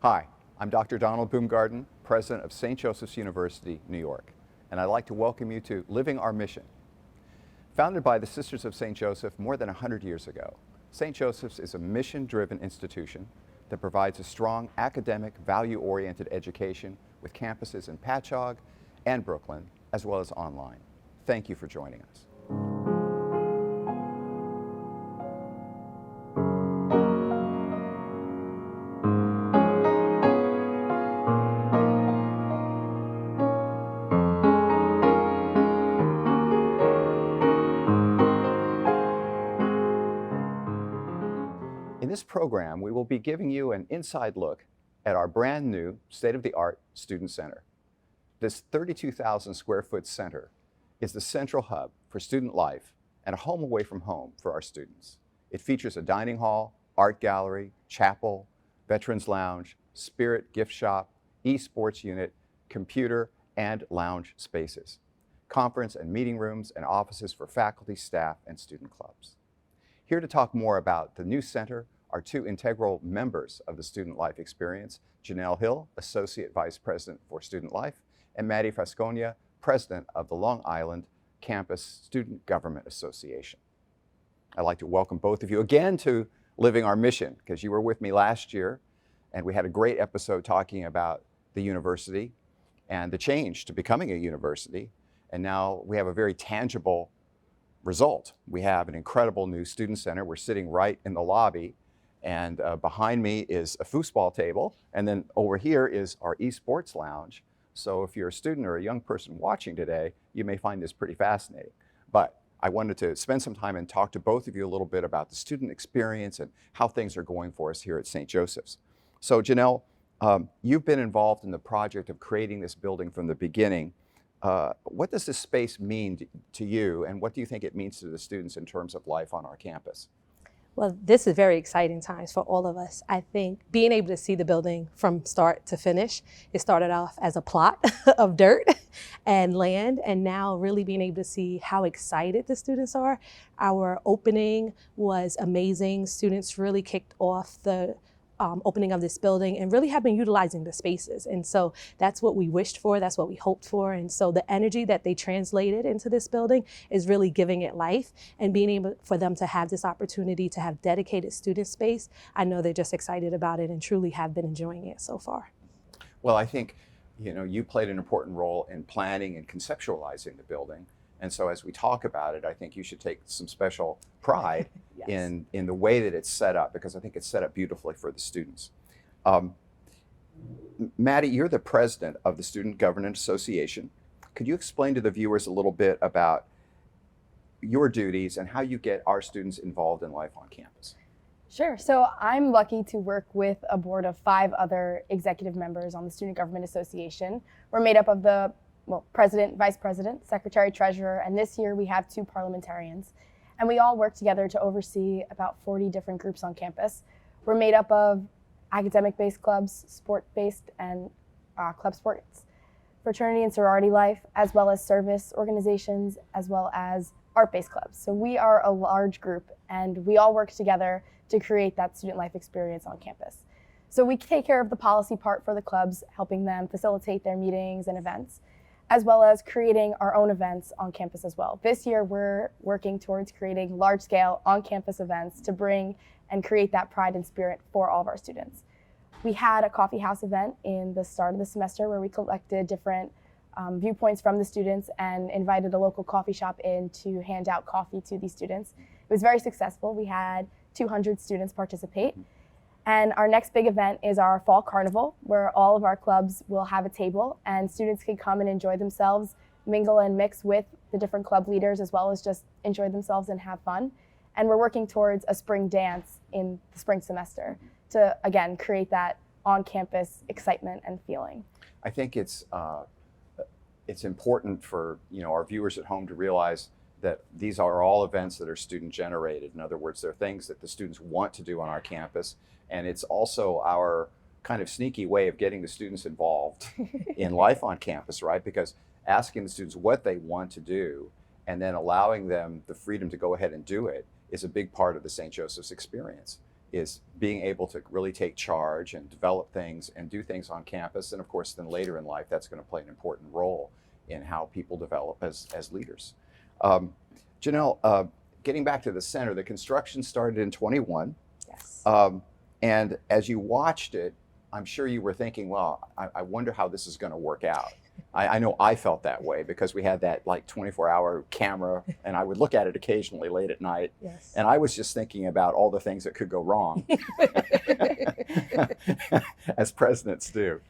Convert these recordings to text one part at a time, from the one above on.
Hi, I'm Dr. Donald Boomgaarden, President of St. Joseph's University, New York, and I'd like to welcome you to Living Our Mission. Founded by the Sisters of St. Joseph more than 100 years ago, St. Joseph's is a mission-driven institution that provides a strong academic, value-oriented education with campuses in Patchogue and Brooklyn, as well as online. Thank you for joining us. In this program, we will be giving you an inside look at our brand new state-of-the-art student center. This 32,000 square foot center is the central hub for student life and a home away from home for our students. It features a dining hall, art gallery, chapel, veterans lounge, spirit gift shop, esports unit, computer and lounge spaces, conference and meeting rooms and offices for faculty, staff, and student clubs. Here to talk more about the new center are two integral members of the Student Life Experience, Janelle Hill, Associate Vice President for Student Life, and Maddie Frasconia, President of the Long Island Campus Student Government Association. I'd like to welcome both of you again to Living Our Mission, because you were with me last year, and we had a great episode talking about the university and the change to becoming a university, and now we have a very tangible result. We have an incredible new student center. We're sitting right in the lobby, and behind me is a foosball table, and then over here is our esports lounge. So if you're a student or a young person watching today, you may find this pretty fascinating. But I wanted to spend some time and talk to both of you a little bit about the student experience and how things are going for us here at St. Joseph's. So Janelle, you've been involved in the project of creating this building from the beginning. What does this space mean to you, and what do you think it means to the students in terms of life on our campus? Well, this is very exciting times for all of us. I think being able to see the building from start to finish, it started off as a plot of dirt and land, and now really being able to see how excited the students are. Our opening was amazing. Students really kicked off the opening of this building and really have been utilizing the spaces. And so that's what we wished for, that's what we hoped for. And so the energy that they translated into this building is really giving it life, and being able for them to have this opportunity to have dedicated student space. I know they're just excited about it and truly have been enjoying it so far. Well, I think, you played an important role in planning and conceptualizing the building. And so as we talk about it, I think you should take some special pride Yes. in the way that it's set up, because I think it's set up beautifully for the students. Maddie, you're the president of the Student Government Association. Could you explain to the viewers a little bit about your duties and how you get our students involved in life on campus? Sure. So I'm lucky to work with a board of 5 other executive members on the Student Government Association. We're made up of the president, vice president, secretary, treasurer, and this year we have 2 parliamentarians. And we all work together to oversee about 40 different groups on campus. We're made up of academic-based clubs, sport-based, and club sports, fraternity and sorority life, as well as service organizations, as well as art-based clubs. So we are a large group, and we all work together to create that student life experience on campus. So we take care of the policy part for the clubs, helping them facilitate their meetings and events, as well as creating our own events on campus as well. This year, we're working towards creating large-scale on-campus events to bring and create that pride and spirit for all of our students. We had a coffee house event in the start of the semester where we collected different viewpoints from the students and invited a local coffee shop in to hand out coffee to these students. It was very successful. We had 200 students participate. And our next big event is our fall carnival, where all of our clubs will have a table and students can come and enjoy themselves, mingle and mix with the different club leaders, as well as just enjoy themselves and have fun. And we're working towards a spring dance in the spring semester to, again, create that on-campus excitement and feeling. I think it's important for our viewers at home to realize that these are all events that are student generated. In other words, they're things that the students want to do on our campus. And it's also our kind of sneaky way of getting the students involved in life on campus, right? Because asking the students what they want to do and then allowing them the freedom to go ahead and do it is a big part of the St. Joseph's experience. is being able to really take charge and develop things and do things on campus. And of course, then later in life, that's going to play an important role in how people develop as leaders. Janelle, getting back to the center, the construction started in 21. Yes. And as you watched it, I'm sure you were thinking, well, I wonder how this is going to work out. I know I felt that way because we had that like 24-hour camera and I would look at it occasionally late at night. Yes. And I was just thinking about all the things that could go wrong, as presidents do.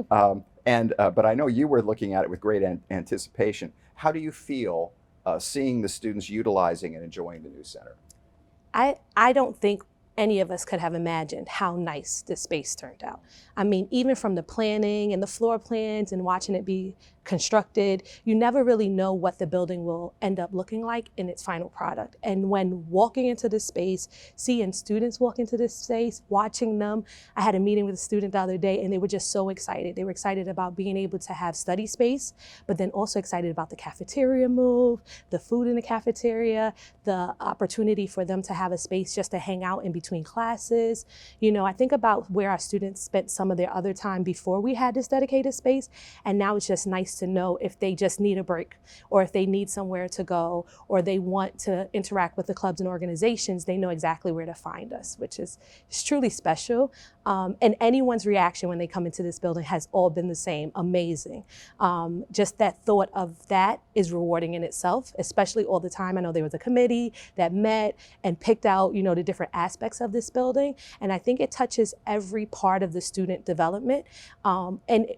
But I know you were looking at it with great anticipation. How do you feel seeing the students utilizing and enjoying the new center? I don't think any of us could have imagined how nice this space turned out. I mean, even from the planning and the floor plans and watching it be constructed, you never really know what the building will end up looking like in its final product. And when walking into this space, seeing students walk into this space, watching them, I had a meeting with a student the other day and they were just so excited. They were excited about being able to have study space, but then also excited about the cafeteria move, the food in the cafeteria, the opportunity for them to have a space just to hang out in between classes. You know, I think about where our students spent some of their other time before we had this dedicated space, and now it's just nice to know if they just need a break or if they need somewhere to go or they want to interact with the clubs and organizations, they know exactly where to find us, which is truly special. And anyone's reaction when they come into this building has all been the same, amazing. Just that thought of that is rewarding in itself, especially all the time. I know there was a committee that met and picked out, you know, the different aspects of this building. And I think it touches every part of the student development. And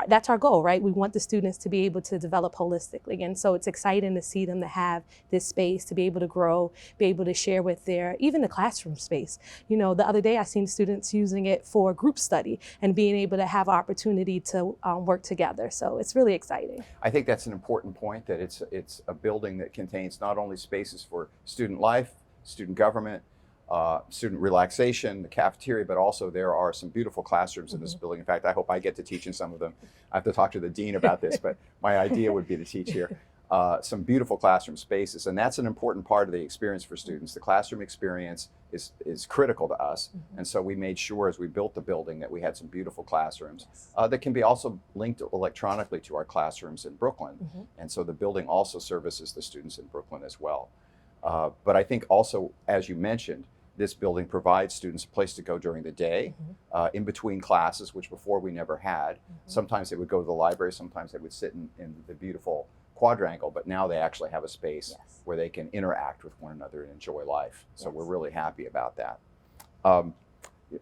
that's our goal, right? We want the students to be able to develop holistically. And so it's exciting to see them to have this space, to be able to grow, be able to share with even the classroom space. You know, the other day I seen students using it for group study and being able to have opportunity to work together. So it's really exciting. I think that's an important point, that it's a building that contains not only spaces for student life, student government, student relaxation, the cafeteria, but also there are some beautiful classrooms in this building. In fact, I hope I get to teach in some of them. I have to talk to the dean about this, but my idea would be to teach here. Some beautiful classroom spaces, and that's an important part of the experience for students. The classroom experience is critical to us, and so we made sure as we built the building that we had some beautiful classrooms that can be also linked electronically to our classrooms in Brooklyn, and so the building also services the students in Brooklyn as well. But I think also, as you mentioned, this building provides students a place to go during the day, in between classes, which before we never had. Sometimes they would go to the library, sometimes they would sit in the beautiful quadrangle, but now they actually have a space where they can interact with one another and enjoy life. So we're really happy about that.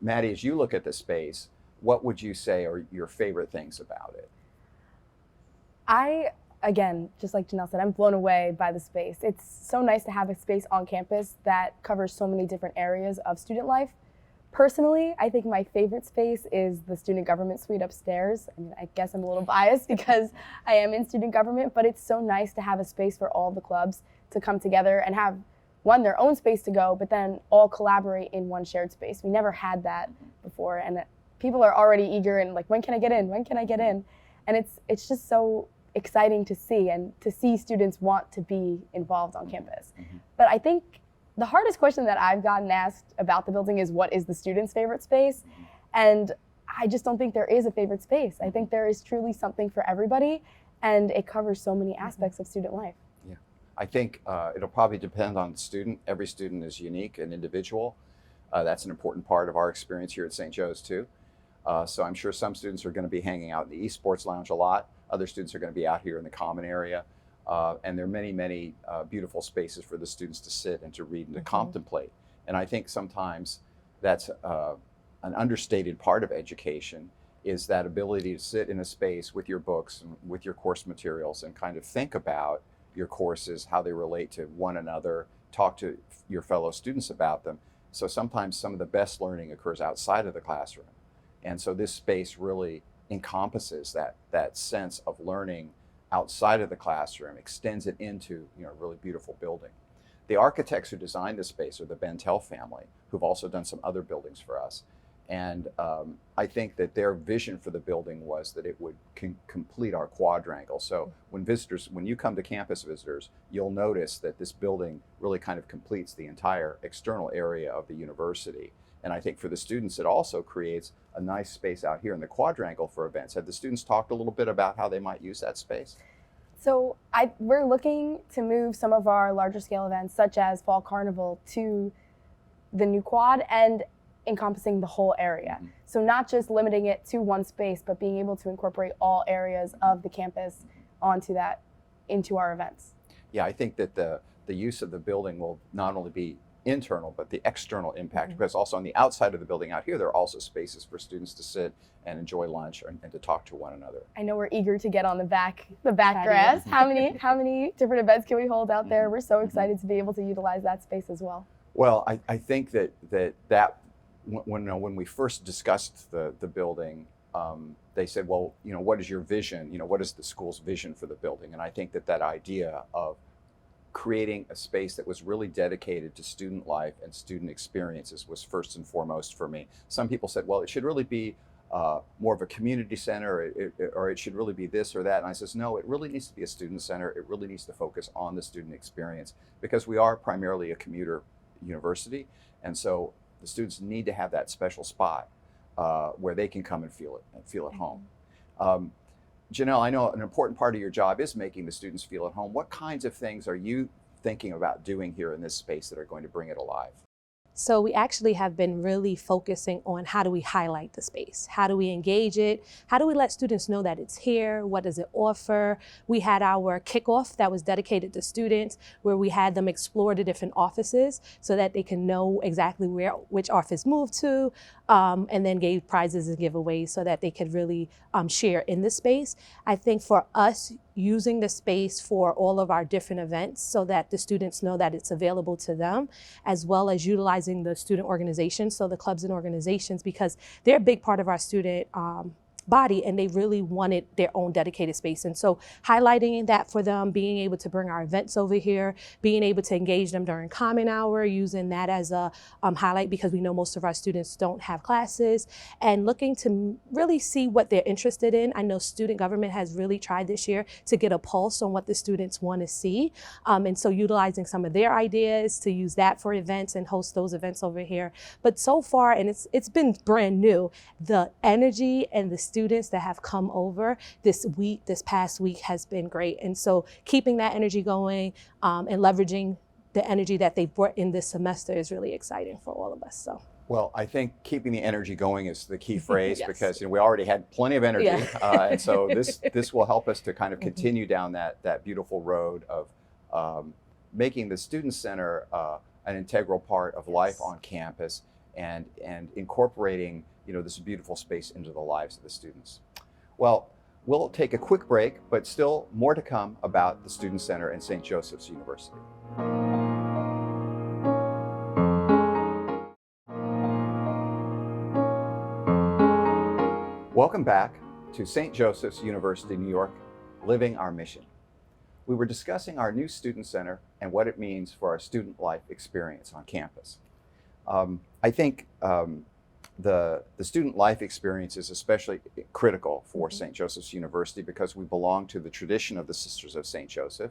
Maddie, as you look at the space, what would you say are your favorite things about it? Again, just like Janelle said, I'm blown away by the space. It's so nice to have a space on campus that covers so many different areas of student life. Personally, I think my favorite space is the student government suite upstairs. I mean, I guess I'm a little biased because I am in student government, but it's so nice to have a space for all the clubs to come together and have, their own space to go, but then all collaborate in one shared space. We never had that before, and people are already eager and like, when can I get in? When can I get in? And it's just so exciting to see, and to see students want to be involved on campus. But I think the hardest question that I've gotten asked about the building is, what is the student's favorite space? And I just don't think there is a favorite space. I think there is truly something for everybody, and it covers so many aspects of student life. Yeah, I think it'll probably depend on the student. Every student is unique and individual. That's an important part of our experience here at St. Joe's too. So I'm sure some students are going to be hanging out in the esports lounge a lot. Other students are going to be out here in the common area. And there are many, many beautiful spaces for the students to sit and to read and to contemplate. And I think sometimes that's an understated part of education, is that ability to sit in a space with your books and with your course materials and kind of think about your courses, how they relate to one another, talk to your fellow students about them. So sometimes some of the best learning occurs outside of the classroom. And so this space really encompasses that sense of learning outside of the classroom, extends it into a really beautiful building. The architects who designed this space are the Bentel family, who've also done some other buildings for us. And I think that their vision for the building was that it would complete our quadrangle. So when you come to campus visitors, you'll notice that this building really kind of completes the entire external area of the university. And I think for the students, it also creates a nice space out here in the quadrangle for events. Have the students talked a little bit about how they might use that space? So we're looking to move some of our larger scale events, such as Fall Carnival, to the new quad and encompassing the whole area. Mm-hmm. So not just limiting it to one space, but being able to incorporate all areas of the campus into our events. Yeah, I think that the use of the building will not only be internal, but the external impact, Mm-hmm. because also on the outside of the building out here, there are also spaces for students to sit and enjoy lunch and to talk to one another. I know we're eager to get on the back grass. How many different events can we hold out there? We're so excited to be able to utilize that space as well. Well, I think that when we first discussed the building, they said, well, what is your vision? What is the school's vision for the building? And I think that idea of creating a space that was really dedicated to student life and student experiences was first and foremost for me. Some people said, well, it should really be more of a community center, or it should really be this or that. And I says, no, it really needs to be a student center. It really needs to focus on the student experience, because we are primarily a commuter university. And so the students need to have that special spot where they can come and feel at home. Janelle, I know an important part of your job is making the students feel at home. What kinds of things are you thinking about doing here in this space that are going to bring it alive? So we actually have been really focusing on how do we highlight the space? How do we engage it? How do we let students know that it's here? What does it offer? We had our kickoff that was dedicated to students, where we had them explore the different offices so that they can know exactly which office moved to, and then gave prizes and giveaways so that they could really share in the space. I think for us, using the space for all of our different events so that the students know that it's available to them, as well as utilizing the student organizations, so the clubs and organizations, because they're a big part of our student body, and they really wanted their own dedicated space. And so highlighting that for them, being able to bring our events over here, being able to engage them during Common Hour, using that as a highlight, because we know most of our students don't have classes, and looking to really see what they're interested in. I know student government has really tried this year to get a pulse on what the students want to see. And so utilizing some of their ideas to use that for events and host those events over here. But so far, and it's been brand new, the energy and the students that have come over this past week has been great. And so keeping that energy going and leveraging the energy that they've brought in this semester is really exciting for all of us. So. Well, I think keeping the energy going is the key phrase. Yes. Because we already had plenty of energy, Yeah. and so this will help us to kind of continue down that beautiful road of making the student center an integral part of life on campus, and incorporating this beautiful space into the lives of the students. Well, we'll take a quick break, but still more to come about the Student Center and St. Joseph's University. Welcome back to St. Joseph's University, New York, Living Our Mission. We were discussing our new Student Center and what it means for our student life experience on campus. I think the student life experience is especially critical for St. Joseph's University, because we belong to the tradition of the Sisters of St. Joseph.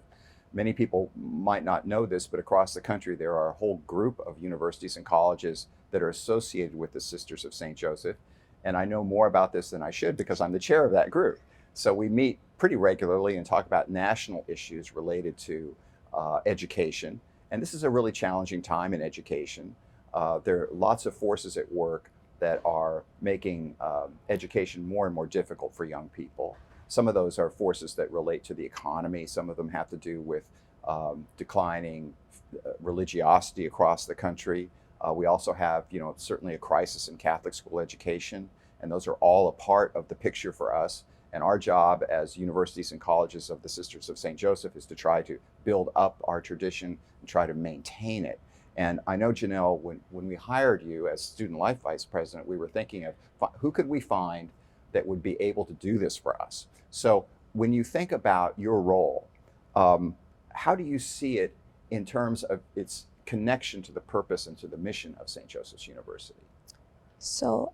Many people might not know this, but across the country there are a whole group of universities and colleges that are associated with the Sisters of St. Joseph. And I know more about this than I should, because I'm the chair of that group. So we meet pretty regularly and talk about national issues related to education. And this is a really challenging time in education. There are lots of forces at work that are making education more and more difficult for young people. Some of those are forces that relate to the economy. Some of them have to do with declining religiosity across the country. We also have, certainly a crisis in Catholic school education, and those are all a part of the picture for us. And our job as universities and colleges of the Sisters of St. Joseph is to try to build up our tradition and try to maintain it. And I know, Janelle, when we hired you as Student Life Vice President, we were thinking of who could we find that would be able to do this for us. So when you think about your role, how do you see it in terms of its connection to the purpose and to the mission of St. Joseph's University? So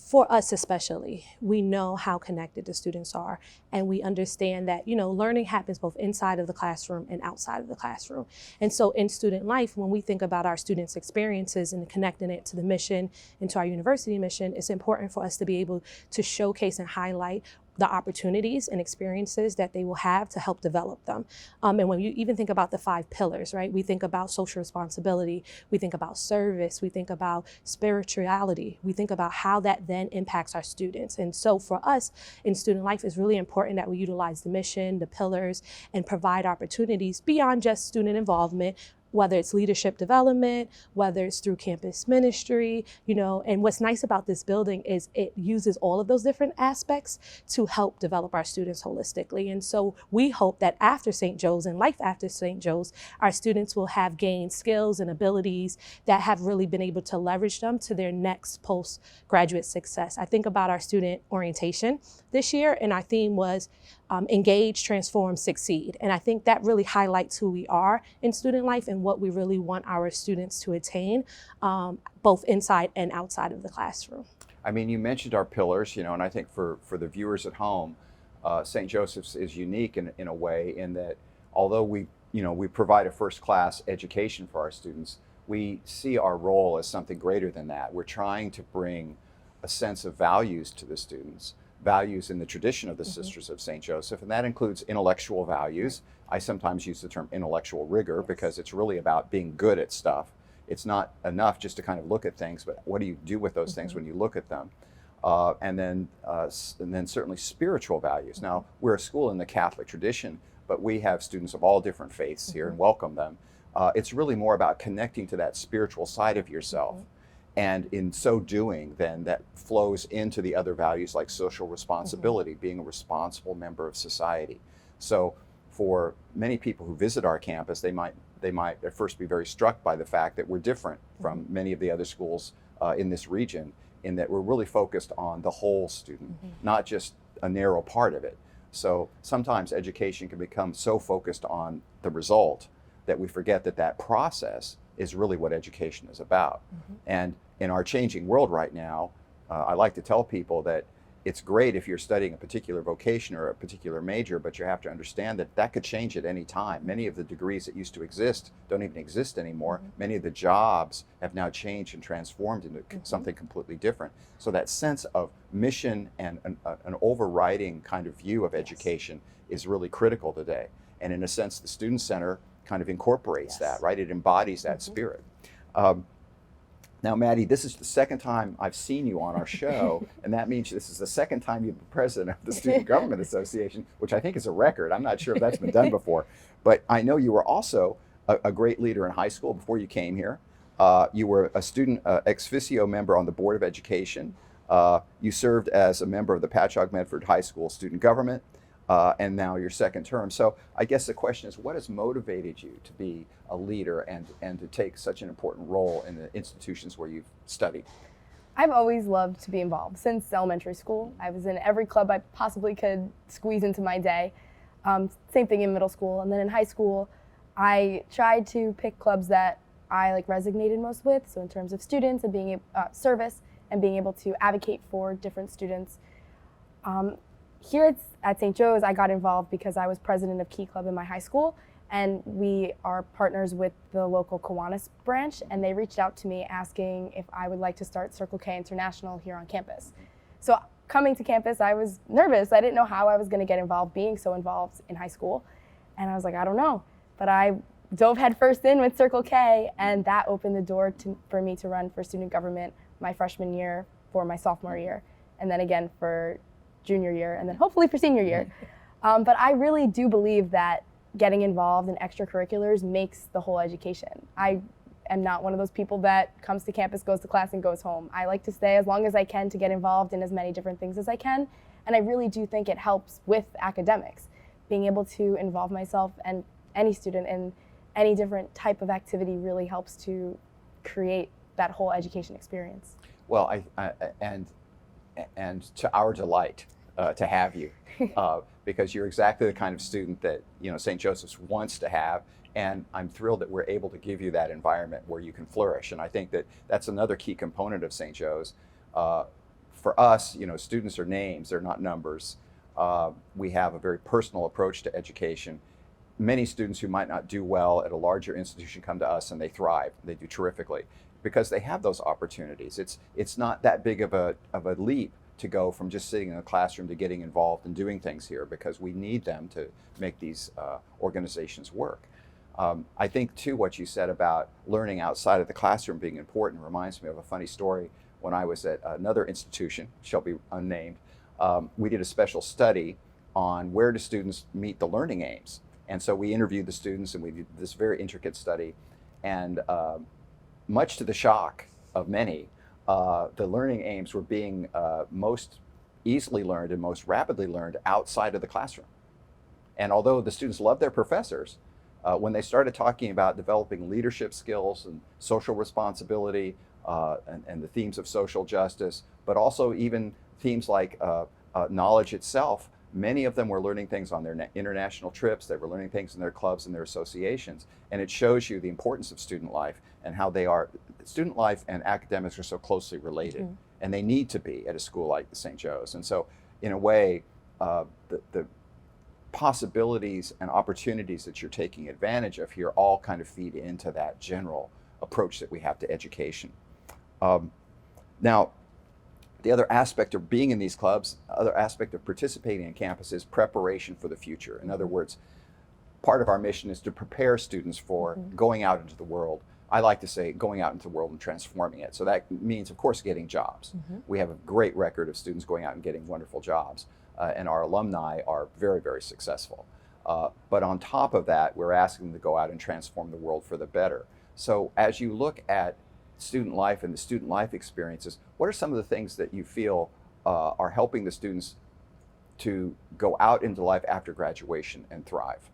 for us especially, we know how connected the students are, and we understand that, learning happens both inside of the classroom and outside of the classroom. And so in student life, when we think about our students' experiences and connecting it to the mission and to our university mission, it's important for us to be able to showcase and highlight the opportunities and experiences that they will have to help develop them. And when you even think about the 5 pillars, right? We think about social responsibility, we think about service, we think about spirituality, we think about how that then impacts our students. And so for us in student life, it's really important that we utilize the mission, the pillars, and provide opportunities beyond just student involvement, whether it's leadership development, whether it's through campus ministry, and what's nice about this building is it uses all of those different aspects to help develop our students holistically. And so we hope that after St. Joe's and life after St. Joe's, our students will have gained skills and abilities that have really been able to leverage them to their next postgraduate success. I think about our student orientation this year, and our theme was engage, transform, succeed. And I think that really highlights who we are in student life and what we really want our students to attain, both inside and outside of the classroom. I mean, you mentioned our pillars, and I think for the viewers at home, St. Joseph's is unique in a way in that although we provide a first-class education for our students, we see our role as something greater than that. We're trying to bring a sense of values to the students, values in the tradition of the Sisters of St. Joseph, and that includes intellectual values. I sometimes use the term intellectual rigor because it's really about being good at stuff. It's not enough just to kind of look at things, but what do you do with those things when you look at them? And then certainly spiritual values. Now, we're a school in the Catholic tradition, but we have students of all different faiths here and welcome them. It's really more about connecting to that spiritual side of yourself. And in so doing, then that flows into the other values like social responsibility, being a responsible member of society. So for many people who visit our campus, they might at first be very struck by the fact that we're different from many of the other schools in this region, in that we're really focused on the whole student, not just a narrow part of it. So sometimes education can become so focused on the result that we forget that process is really what education is about. And in our changing world right now, I like to tell people that it's great if you're studying a particular vocation or a particular major, but you have to understand that could change at any time. Many of the degrees that used to exist don't even exist anymore. Many of the jobs have now changed and transformed into something completely different. So that sense of mission and an overriding kind of view of education is really critical today. And in a sense, the Student Center kind of incorporates that, right? It embodies that spirit. Now, Maddie, this is the second time I've seen you on our show, and that means this is the second time you've been president of the Student Government Association, which I think is a record. I'm not sure if that's been done before, but I know you were also a great leader in high school before you came here. You were a student ex officio member on the Board of Education. You served as a member of the Patchogue Medford High School Student Government, and now your second term. So I guess the question is, what has motivated you to be a leader and to take such an important role in the institutions where you've studied? I've always loved to be involved. Since elementary school, I was in every club I possibly could squeeze into my day. Same thing in middle school. And then in high school, I tried to pick clubs that I resonated most with. So in terms of students and being service and being able to advocate for different students. Here at St. Joe's, I got involved because I was president of Key Club in my high school, and we are partners with the local Kiwanis branch, and they reached out to me asking if I would like to start Circle K International here on campus. So coming to campus, I was nervous. I didn't know how I was going to get involved, being so involved in high school, and I was like, I don't know. But I dove headfirst in with Circle K, and that opened the door for me to run for student government my freshman year, for my sophomore year, and then again for junior year, and then hopefully for senior year. But I really do believe that getting involved in extracurriculars makes the whole education. I am not one of those people that comes to campus, goes to class, and goes home. I like to stay as long as I can to get involved in as many different things as I can, and I really do think it helps with academics. Being able to involve myself and any student in any different type of activity really helps to create that whole education experience. Well, and to our delight to have you, because you're exactly the kind of student that St. Joseph's wants to have, and I'm thrilled that we're able to give you that environment where you can flourish. And I think that that's another key component of St. Joe's. for us, students are names, they're not numbers. We have a very personal approach to education. Many students who might not do well at a larger institution come to us and they thrive. They do terrifically because they have those opportunities. It's not that big of a leap to go from just sitting in a classroom to getting involved and doing things here, because we need them to make these organizations work. I think too what you said about learning outside of the classroom being important reminds me of a funny story. When I was at another institution, shall be unnamed, we did a special study on where do students meet the learning aims. And so we interviewed the students and we did this very intricate study. And much to the shock of many, the learning aims were being most easily learned and most rapidly learned outside of the classroom. And although the students loved their professors, when they started talking about developing leadership skills and social responsibility and the themes of social justice, but also even themes like knowledge itself, many of them were learning things on their international trips. They were learning things in their clubs and their associations. And it shows you the importance of student life and how student life and academics are so closely related. Mm-hmm. And they need to be at a school like St. Joe's. And so in a way, the possibilities and opportunities that you're taking advantage of here all kind of feed into that general approach that we have to education. Now, the other aspect of being in these clubs, other aspect of participating in campus is preparation for the future. In other words, part of our mission is to prepare students for going out into the world. I like to say going out into the world and transforming it. So that means, of course, getting jobs. We have a great record of students going out and getting wonderful jobs. And our alumni are very, very successful. But on top of that, we're asking them to go out and transform the world for the better. So as you look at student life and the student life experiences, what are some of the things that you feel are helping the students to go out into life after graduation and thrive?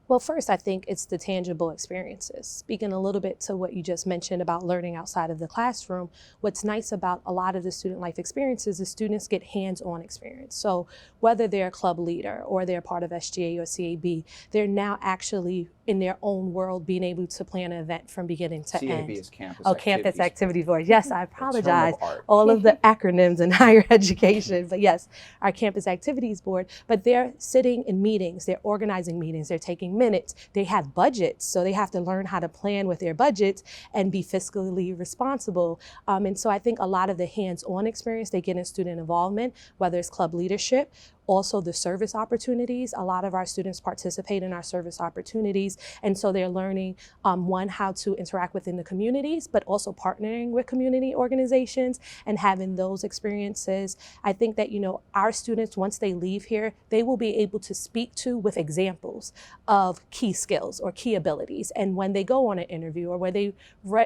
Well, first, I think it's the tangible experiences. Speaking a little bit to what you just mentioned about learning outside of the classroom, what's nice about a lot of the student life experiences is students get hands-on experience. So whether they're a club leader or they're part of SGA or CAB, they're now actually in their own world being able to plan an event from beginning to end. CAB is Campus Campus Activities Activity Board. Yes, I apologize. Art. All of the acronyms in higher education, but yes, our Campus Activities Board. But they're sitting in meetings, they're organizing meetings, they're taking minutes, they have budgets, so they have to learn how to plan with their budgets and be fiscally responsible. And so I think a lot of the hands-on experience they get in student involvement, whether it's club leadership, also the service opportunities. A lot of our students participate in our service opportunities. And so they're learning, one, how to interact within the communities, but also partnering with community organizations and having those experiences. I think that, our students, once they leave here, they will be able to speak to with examples of key skills or key abilities. And when they go on an interview or where they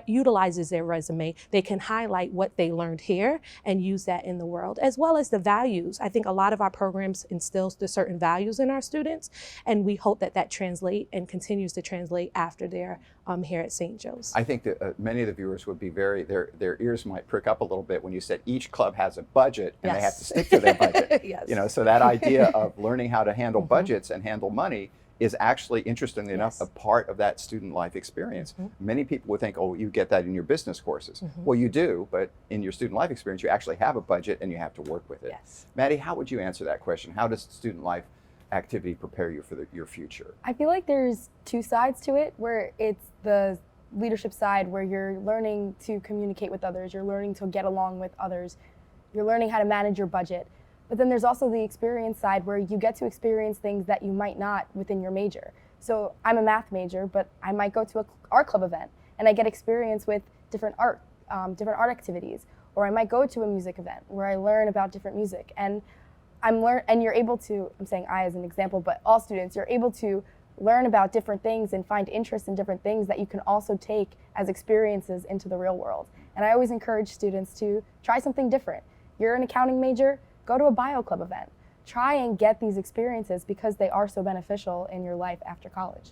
utilizes their resume, they can highlight what they learned here and use that in the world, as well as the values. I think a lot of our programs instills the certain values in our students, and we hope that that translate and continues to translate after they're here at St. Joe's. I think that many of the viewers would be their ears might prick up a little bit when you said each club has a budget and they have to stick to their budget. Yes. So that idea of learning how to handle budgets and handle money is actually, interestingly enough, a part of that student life experience. Many people would think, oh, you get that in your business courses. Well, you do, but in your student life experience, you actually have a budget and you have to work with it. Yes. Maddie, how would you answer that question? How does student life activity prepare you for your future? I feel like there's two sides to it, where it's the leadership side where you're learning to communicate with others, you're learning to get along with others, you're learning how to manage your budget. But then there's also the experience side where you get to experience things that you might not within your major. So I'm a math major, but I might go to an art club event and I get experience with different art activities. Or I might go to a music event where I learn about different music. And you're able to, I'm saying I as an example, but all students, you're able to learn about different things and find interest in different things that you can also take as experiences into the real world. And I always encourage students to try something different. You're an accounting major, go to a bio club event. Try and get these experiences because they are so beneficial in your life after college.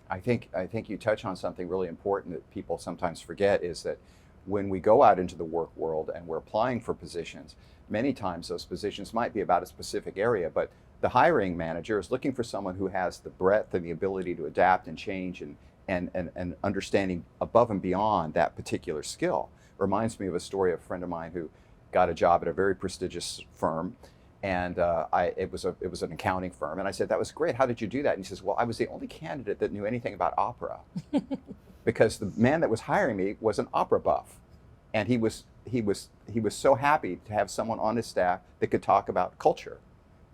I think you touch on something really important that people sometimes forget, is that when we go out into the work world and we're applying for positions, many times those positions might be about a specific area, but the hiring manager is looking for someone who has the breadth and the ability to adapt and change and understanding above and beyond that particular skill. Reminds me of a story of a friend of mine who got a job at a very prestigious firm. And it was an accounting firm. And I said, that was great. How did you do that? And he says, well, I was the only candidate that knew anything about opera because the man that was hiring me was an opera buff. And he was so happy to have someone on his staff that could talk about culture.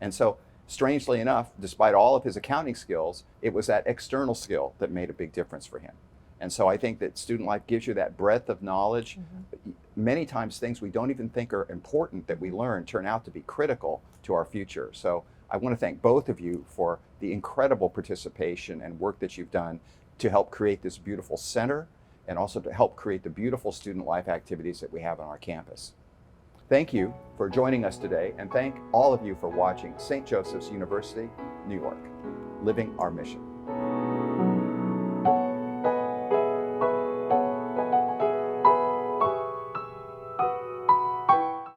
And so strangely enough, despite all of his accounting skills, it was that external skill that made a big difference for him. And so I think that student life gives you that breadth of knowledge. Many times things we don't even think are important that we learn turn out to be critical to our future. So I want to thank both of you for the incredible participation and work that you've done to help create this beautiful center and also to help create the beautiful student life activities that we have on our campus. Thank you for joining us today, and thank all of you for watching St. Joseph's University, New York, living our mission.